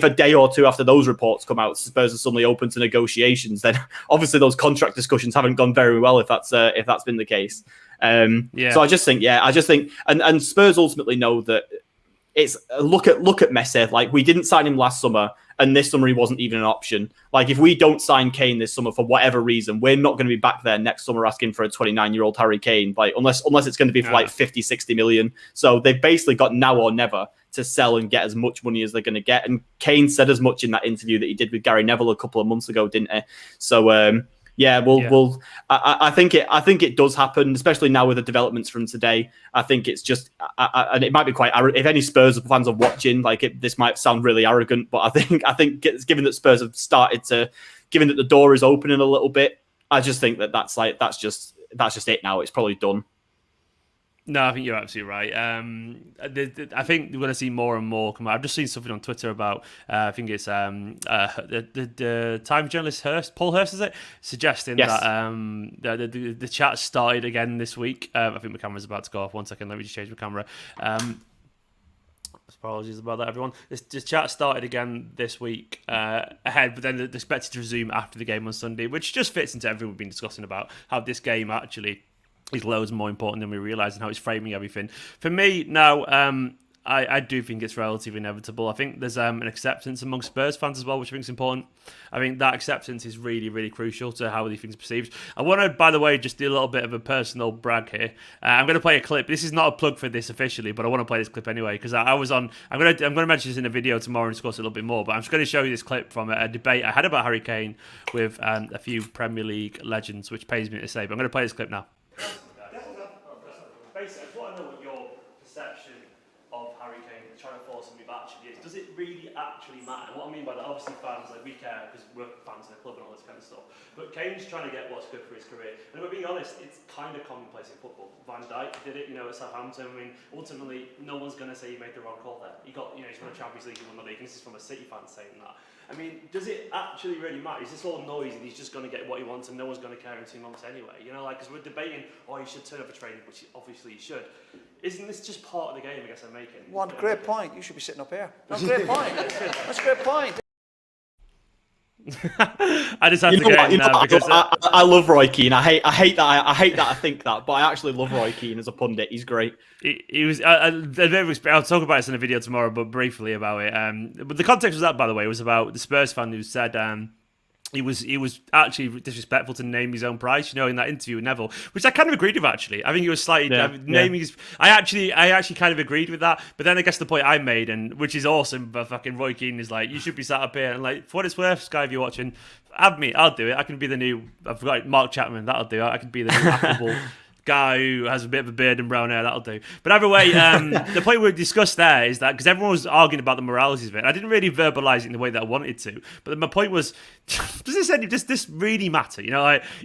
a day or two after those reports come out, Spurs are suddenly open to negotiations, then obviously those contract discussions haven't gone very well if that's been the case. So I just think, and Spurs ultimately know that it's look at Messi. Like, we didn't sign him last summer, and this summer he wasn't even an option. Like, if we don't sign Kane this summer for whatever reason, we're not going to be back there next summer asking for a 29-year-old Harry Kane, like unless it's going to be for like 50, 60 million. So they've basically got now or never to sell and get as much money as they're going to get. And Kane said as much in that interview that he did with Gary Neville a couple of months ago, didn't he? So I think it does happen, especially now with the developments from today. I think it's just, and it might be quite. If any Spurs fans are watching, this might sound really arrogant, but I think given that Spurs have given that the door is opening a little bit, I just think that's just it now. It's probably done. No, I think you're absolutely right. I think we're going to see more and more come out. I've just seen something on Twitter about, I think it's the Times journalist Paul Hurst, is it? Suggesting that the chat started again this week. I think my camera's about to go off. 1 second, let me just change my camera. Apologies about that, everyone. This chat started again this week ahead, but then they're expected to resume after the game on Sunday, which just fits into everything we've been discussing about how this game actually is loads more important than we realise and how it's framing everything. For me, now, I do think it's relatively inevitable. I think there's an acceptance among Spurs fans as well, which I think is important. I think that acceptance is really, really crucial to how these things are perceived. I want to, by the way, just do a little bit of a personal brag here. I'm going to play a clip. This is not a plug for this officially, but I want to play this clip anyway because I was on. I'm going to mention this in a video tomorrow and discuss it a little bit more. But I'm just going to show you this clip from a debate I had about Harry Kane with a few Premier League legends, which pains me to say. But I'm going to play this clip now. Basically, I want to know what your perception of Harry Kane trying to force him actually is. Does it really actually matter? What I mean by that, obviously fans, we care because we're fans of the club and all this kind of stuff. But Kane's trying to get what's good for his career. And if we're being honest, it's kind of commonplace in football. Van Dijk did it, at Southampton. I mean, ultimately, no one's going to say he made the wrong call there. He got, he's won a Champions League, he won the league, and this is from a City fan saying that. I mean, does it actually really matter? Is this all noise and he's just going to get what he wants and no one's going to care in 2 months anyway? Because we're debating, he should turn up for training, which obviously he should. Isn't this just part of the game, I guess I'm making? One great point. You should be sitting up here. That's a great point. That's a great point. I just have to get in there because I love Roy Keane. I hate that I think that, but I actually love Roy Keane as a pundit. He's great. He was. I'll talk about this in a video tomorrow, but briefly about it. But the context was that, by the way, was about the Spurs fan who said. He was actually disrespectful to name his own price, in that interview with Neville, which I kind of agreed with actually. I think he was slightly naming his. I actually kind of agreed with that, but then I guess the point I made, and which is awesome, but fucking Roy Keane is like, you should be sat up here, and for what it's worth, Sky, if you're watching, have me, I'll do it. I can be the new. I've got Mark Chapman, that'll do it. I can be the new affable guy who has a bit of a beard and brown hair, that'll do. But either way, the point we discussed there is that because everyone was arguing about the moralities of it, I didn't really verbalise it in the way that I wanted to. But my point was, does this really matter?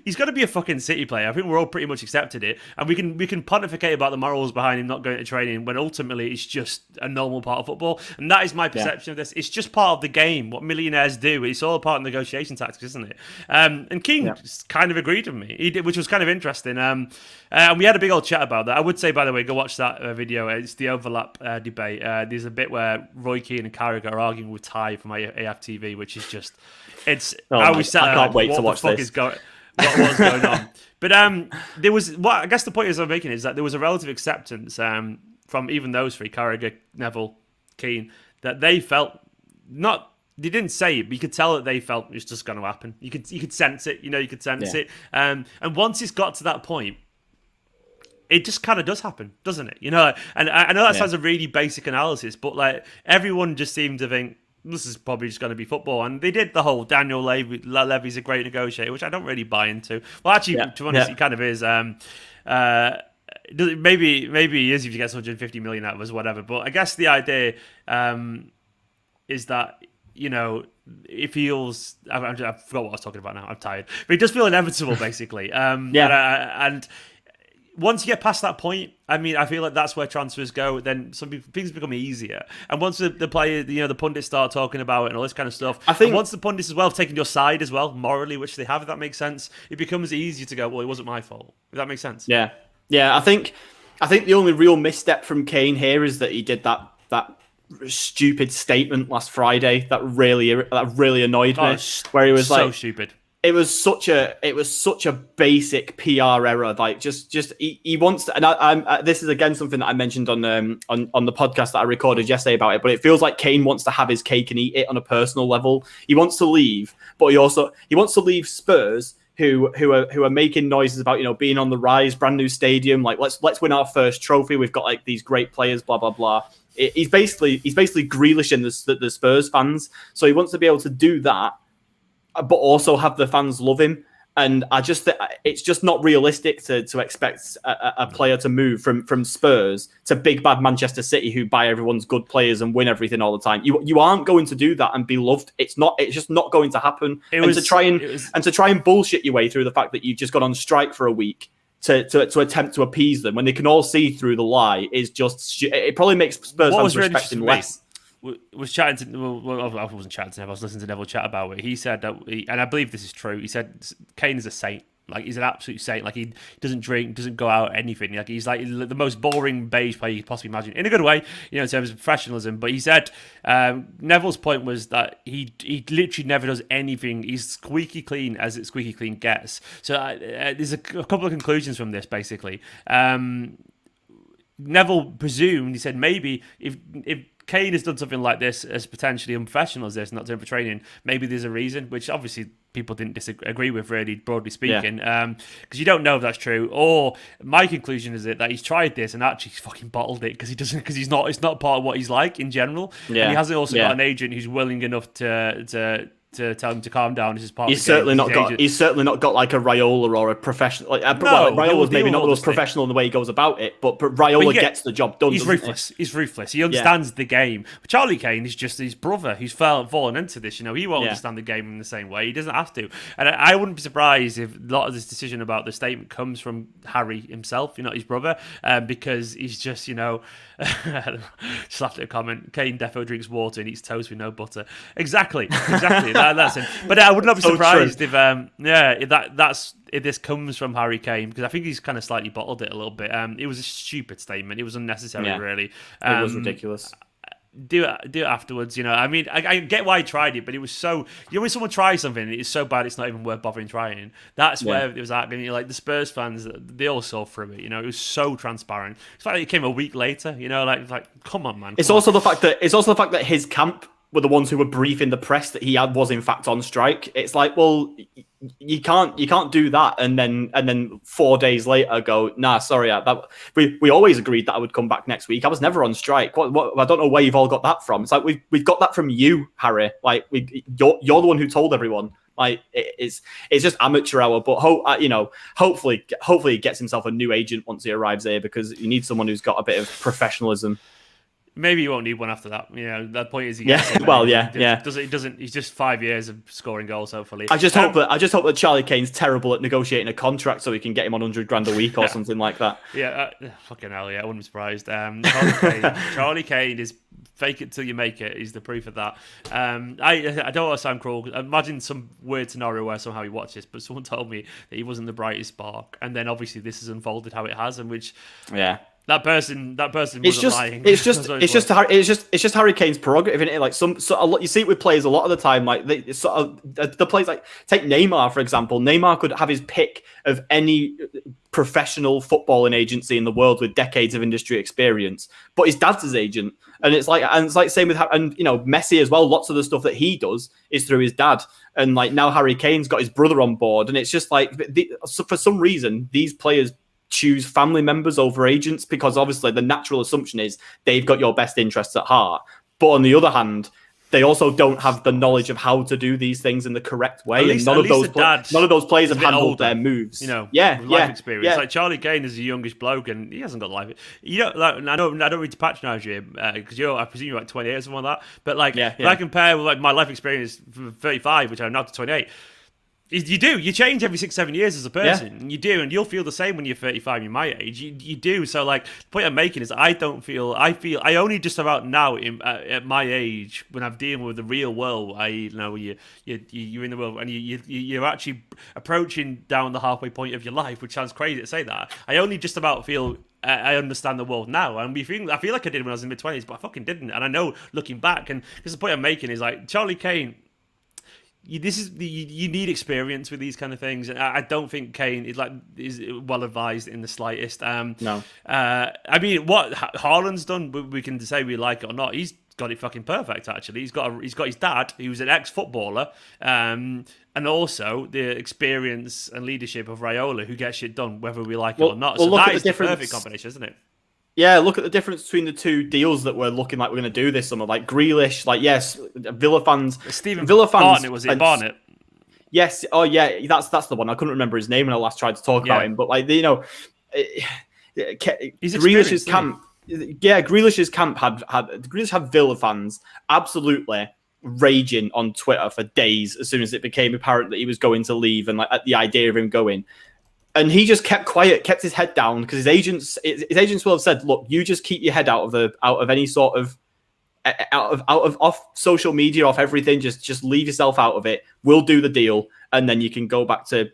He's got to be a fucking City player. I think we're all pretty much accepted it, and we can pontificate about the morals behind him not going to training when ultimately it's just a normal part of football, and that is my perception of this. It's just part of the game. What millionaires do. It's all a part of negotiation tactics, isn't it? And King kind of agreed with me. He did, which was kind of interesting. And we had a big old chat about that. I would say, by the way, go watch that video. It's the overlap debate. There's a bit where Roy Keane and Carragher are arguing with Ty from AFTV, which is just, I can't wait to watch this. What was going on? But there was, I guess the point I'm making is that there was a relative acceptance from even those three, Carragher, Neville, Keane, that they felt not. They didn't say it, but you could tell that they felt it's just going to happen. You could sense it. You could sense it. And once it's got to that point, it just kind of does happen, doesn't it? And I know that sounds a really basic analysis, but everyone just seemed to think this is probably just going to be football, and they did the whole Daniel Levy's a great negotiator, which I don't really buy into. Well, actually, to be honest, he kind of is. Maybe he is if he gets 150 million out of us, whatever. But I guess the idea is that it feels. I forgot what I was talking about now. I'm tired, but it does feel inevitable, basically. And once you get past that point, I mean, I feel like that's where transfers go. Then things become easier, and once the player, the pundits start talking about it and all this kind of stuff. I think and once the pundits as well have taken your side as well morally, which they have, if that makes sense, it becomes easier to go. Well, it wasn't my fault. If that makes sense. Yeah. I think the only real misstep from Kane here is that he did that stupid statement last Friday that really annoyed me. Where he was so stupid. it was such a basic PR error. Like just he wants to, and this is again something that I mentioned on the podcast that I recorded yesterday about it. But it feels like Kane wants to have his cake and eat it on a personal level. He wants to leave, but he wants to leave Spurs, who are making noises about, you know, being on the rise, brand new stadium, like let's win our first trophy. We've got like these great players, blah blah blah. He's basically Grealish in the Spurs fans, so he wants to be able to do that, but also have the fans love him. And it's just not realistic to expect a player to move from Spurs to big bad Manchester City, who buy everyone's good players and win everything all the time. You aren't going to do that and be loved. It's just not going to happen. To try and bullshit your way through the fact that you've just gone on strike for a week to attempt to appease them when they can all see through the lie is just, it probably makes Spurs fans respect him less. Was chatting to, well, I wasn't chatting to Neville, I was listening to Neville chat about it. He said that, and I believe this is true, he said Kane is a saint. Like, he's an absolute saint. Like, he doesn't drink, doesn't go out, anything. Like, he's like the most boring beige player you could possibly imagine, in a good way, you know, in terms of professionalism. But he said Neville's point was that he literally never does anything. He's squeaky clean as it squeaky clean gets. So there's a couple of conclusions from this, basically. Neville presumed, he said, maybe if Kane has done something like this as potentially unprofessional as this, not doing for training, maybe there's a reason, which obviously people didn't disagree with, really, broadly speaking, because you don't know if that's true. Or my conclusion is that he's tried this and actually fucking bottled it because it's not part of what he's like in general. And he hasn't also got an agent who's willing enough to tell him to calm down. This is part. He's certainly not got like a Raiola or a professional. Raiola's maybe not the most professional in the way he goes about it, but Raiola gets the job done. He's ruthless. He's ruthless. He understands the game. But Charlie Kane is just his brother who's fallen into this. You know, he won't understand the game in the same way. He doesn't have to. And I wouldn't be surprised if a lot of this decision about the statement comes from Harry himself, you know, his brother, because he's just, you know, just laughed at a comment. Kane defo drinks water and eats toast with no butter. Exactly. That's him. But I would not be surprised if this comes from Harry Kane, because I think he's kind of slightly bottled it a little bit. It was a stupid statement. It was unnecessary, really. It was ridiculous. Do it afterwards, you know. I mean, I get why he tried it, but it was so... You know, when someone tries something, it's so bad it's not even worth bothering trying. That's where it was at. And, like, the Spurs fans, they all saw through it, you know. It was so transparent. It's like it came a week later, you know, like come on, man. It's also the fact that his camp were the ones who were briefing the press that he was in fact on strike. It's like, well, you can't do that and then 4 days later go, nah, sorry, we always agreed that I would come back next week. I was never on strike. What I don't know where you've all got that from. It's like we've got that from you, Harry. Like you're the one who told everyone. Like it's just amateur hour. But hopefully he gets himself a new agent once he arrives here, because you need someone who's got a bit of professionalism. Maybe you won't need one after that. You know, that point is he gets He doesn't. He's just 5 years of scoring goals. Hopefully, I just hope that Charlie Kane's terrible at negotiating a contract, so we can get him on $100,000 a week or something like that. Yeah, fucking hell, yeah, I wouldn't be surprised. Charlie Kane is fake it till you make it. He's the proof of that. I don't want to sound cruel. Imagine some weird scenario where somehow he watched this, but someone told me that he wasn't the brightest spark, and then obviously this has unfolded how it has, and which That person wasn't lying. It's just Harry Kane's prerogative, isn't it? Like you see it with players a lot of the time. Like the players, like take Neymar for example. Neymar could have his pick of any professional footballing agency in the world with decades of industry experience, but his dad's his agent, and it's like same with Messi as well. Lots of the stuff that he does is through his dad, and like now Harry Kane's got his brother on board, and it's just like for some reason these players choose family members over agents, because obviously the natural assumption is they've got your best interests at heart. But on the other hand, they also don't have the knowledge of how to do these things in the correct way. And none of those players have handled their moves. You know, life experience. Yeah. Like Charlie Kane is a youngish bloke, and he hasn't got life. You know, like, I don't mean to patronise you, because I presume you're like 28 or something like that. But like, if I compare with like my life experience from 35, which I'm now to 28. You change every 6-7 years as a person. You do, and you'll feel the same when you're 35. You're my age. You do. So, like, the point I'm making is, I only just about now at my age, when I'm dealing with the real world, you're in the world and you're actually approaching down the halfway point of your life, which sounds crazy to say that. I only just about feel I understand the world now, and I feel like I did when I was in mid-20s, but I fucking didn't. And I know looking back, and this is the point I'm making is like Charlie Kane. you need experience with these kind of things, and I don't think Kane is well advised in the slightest. No. I mean, what Haaland's done, we can say we like it or not. He's got it fucking perfect. Actually, he's got his dad, who was an ex-footballer, and also the experience and leadership of Raiola, who gets shit done whether we like it or not. So that is the perfect combination, isn't it? Yeah, look at the difference between the two deals that we're looking like we're going to do this summer. Like Grealish, like yes, Villa fans. Villa fans. Barnett, was it Barnett? Yes. Oh yeah, that's the one. I couldn't remember his name when I last tried to talk about him. But like Grealish's camp. Yeah, Grealish's camp had Villa fans absolutely raging on Twitter for days as soon as it became apparent that he was going to leave and like at the idea of him going. And he just kept quiet, kept his head down because his agents will have said, "Look, you just keep your head out of any sort of off social media, off everything. Just leave yourself out of it. We'll do the deal, and then you can go back to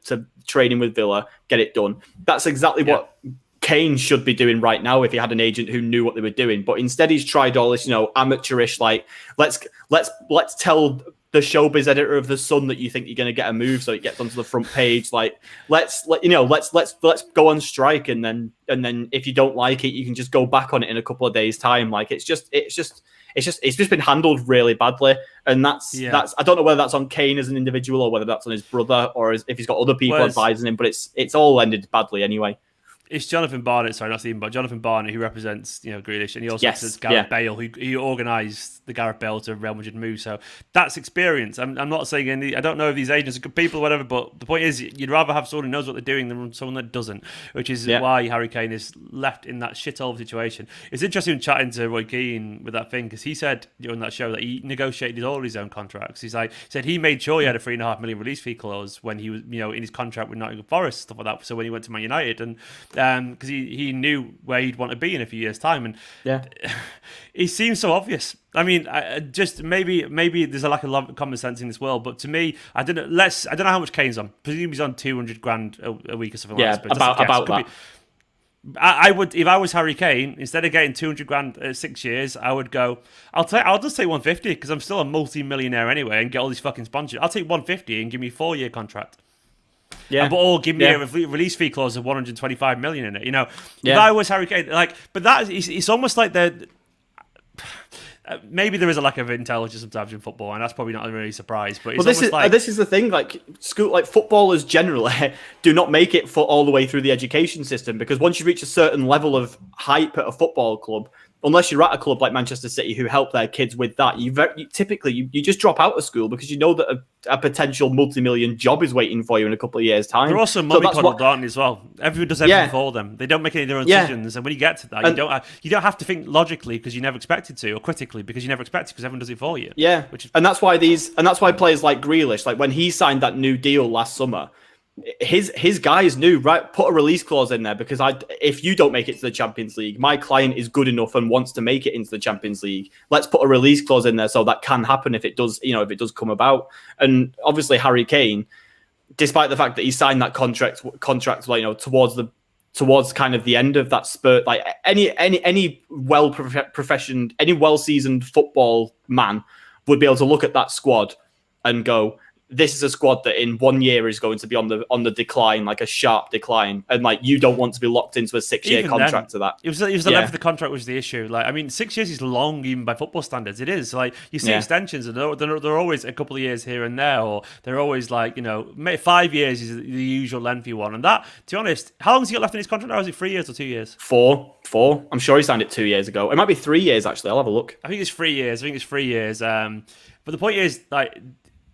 training with Villa, get it done." That's exactly what Kane should be doing right now if he had an agent who knew what they were doing. But instead, he's tried all this, amateurish. Like let's tell the showbiz editor of the Sun that you think you're going to get a move, so it gets onto the front page. Like let's go on strike, and then if you don't like it, you can just go back on it in a couple of days' time. Like it's just been handled really badly, and that's I don't know whether that's on Kane as an individual or whether that's on his brother or if he's got other people advising him, but it's all ended badly anyway. It's Jonathan Barnett, sorry, not Stephen, but Jonathan Barnett, who represents Grealish, and he also represents Gareth Bale, who organised the Gareth Bale to Real Madrid move. So that's experience. I'm not saying I don't know if these agents are good people or whatever, but the point is, you'd rather have someone who knows what they're doing than someone that doesn't, which is why Harry Kane is left in that shithole situation. It's interesting chatting to Roy Keane with that thing, because he said during that show that he negotiated all his own contracts. He said he made sure he had a $3.5 million release fee clause when he was, in his contract with Nottingham Forest, stuff like that. So when he went to Man United, and because he knew where he'd want to be in a few years' time, and it seems so obvious. I mean, maybe there's a lack of common sense in this world, but to me, I don't know how much Kane's on. Presume he's on $200,000 a week or something like that. Yeah, about that. I would, if I was Harry Kane, instead of getting $200,000 at 6 years, I would go, I'll just take 150 because I'm still a multi-millionaire anyway, and get all these fucking sponsors. I'll take 150 and give me a 4-year contract. Yeah, but give me a release fee clause of 125 million in it. If I was Harry Kane, but it's almost like maybe there is a lack of intelligence sometimes in football, and that's probably not really a surprise. But this is the thing. Footballers generally do not make it for all the way through the education system, because once you reach a certain level of hype at a football club, unless you're at a club like Manchester City who help their kids with that, you typically just drop out of school because you know that a potential multi-million job is waiting for you in a couple of years' time. They're also money coddled, aren't they, as well? Everyone does everything for them. They don't make any of their own decisions, and when you get to that, you don't have to think logically because you never expected to, or critically because you never expected, because everyone does it for you. Yeah, and that's why players like Grealish, like when he signed that new deal last summer, his guys knew, right, put a release clause in there, because if you don't make it to the Champions League, my client is good enough and wants to make it into the Champions League. Let's put a release clause in there so that can happen if it does come about. And obviously Harry Kane, despite the fact that he signed that contract towards kind of the end of that spurt, like any well-professioned, any well-seasoned football man would be able to look at that squad and go, this is a squad that in 1 year is going to be on the decline, like a sharp decline, and like you don't want to be locked into a 6-year contract to that. It was the length of the contract was the issue. Like, I mean, 6 years is long even by football standards. It is like you see extensions, and they're always a couple of years here and there, or they're always 5 years is the usual lengthy one. And that, to be honest, how long has he got left in his contract? Or is it 3 years or 2 years? Four. I'm sure he signed it 2 years ago. It might be 3 years actually. I'll have a look. I think it's 3 years. But the point is,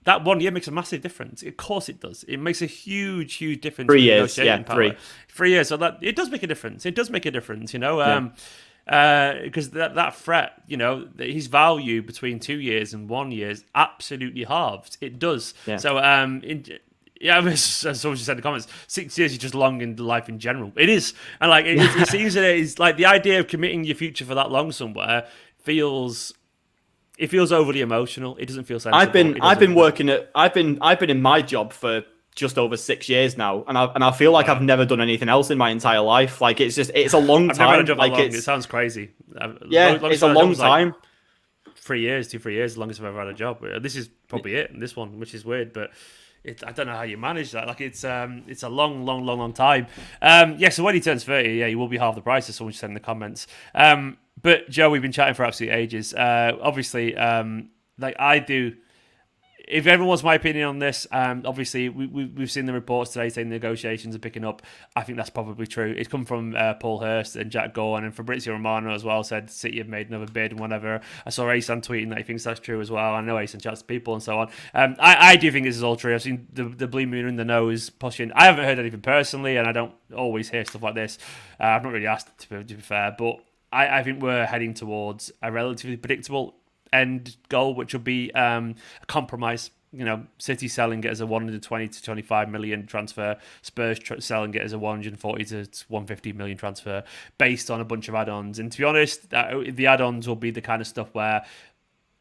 that 1 year makes a massive difference. Of course it does. It makes a huge, huge difference. 3 years, power. 3 years. So that it does make a difference. It does make a difference, because that threat, his value between 2 years and 1 year is absolutely halved. It does. Yeah. So, as someone just said in the comments, 6 years is just long in life in general. It is, and it seems that it's like the idea of committing your future for that long somewhere feels overly emotional. It doesn't feel sensible. I've been in my job for just over 6 years now, and I feel like I've never done anything else in my entire life. Like it's a long time. I've never had a job that long. It sounds crazy. It's a long time. 3 years, 2-3 years, the longest I've ever had a job. This is probably it. This one, which is weird, but. I don't know how you manage that. Like it's a long time. So when he turns 30, he will be half the price, as someone said in the comments. But Joe, we've been chatting for absolute ages. Obviously, I do. If everyone wants my opinion on this, obviously we've seen the reports today saying negotiations are picking up. I think that's probably true. It's come from Paul Hurst and Jack Gorn, and Fabrizio Romano as well said City have made another bid and whatever. I saw Asan tweeting that he thinks that's true as well. I know Asan chats to people and so on. I do think this is all true. I've seen the Blue Moon in the nose pushing. I haven't heard anything personally, and I don't always hear stuff like this. I've not really asked to be fair, but I think we're heading towards a relatively predictable end goal, which will be a compromise. City selling it as a 120 to 25 million transfer, Spurs selling it as a 140 to 150 million transfer based on a bunch of add-ons. And to be honest, the add-ons will be the kind of stuff where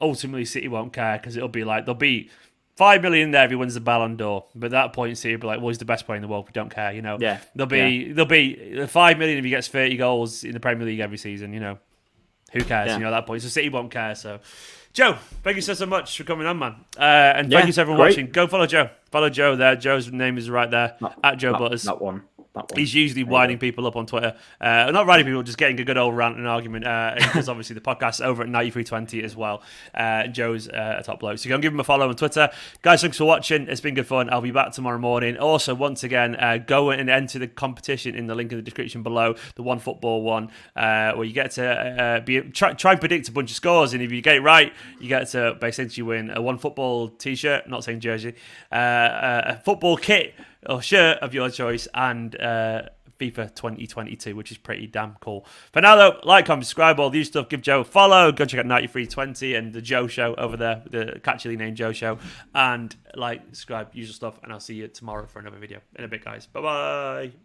ultimately City won't care, because it'll be like, there'll be 5 million there if he wins the Ballon d'Or. But at that point, City will be like, well, he's the best player in the world. We don't care, Yeah. There'll be 5 million if he gets 30 goals in the Premier League every season, Who cares, at that point? So City won't care, so... Joe, thank you so much for coming on, man. And thank you to everyone watching. Go follow Joe. Follow Joe there. Joe's name is right there, at Joe Butters. That one. He's usually winding people up on Twitter. Not winding people, just getting a good old rant and argument. Because obviously the podcast's over at 9320 as well. Joe's a top bloke. So go and give him a follow on Twitter. Guys, thanks for watching. It's been good fun. I'll be back tomorrow morning. Also, once again, go and enter the competition in the link in the description below, the OneFootball one, where you get to try and predict a bunch of scores. And if you get it right, you get to basically win a OneFootball t-shirt, not saying jersey, a football kit or shirt of your choice, and FIFA 2022, which is pretty damn cool. For now, though, like, comment, subscribe, all the usual stuff. Give Joe a follow. Go check out 9320 and the Joe Show over there, the catchily named Joe Show. And like, subscribe, usual stuff. And I'll see you tomorrow for another video. In a bit, guys. Bye-bye.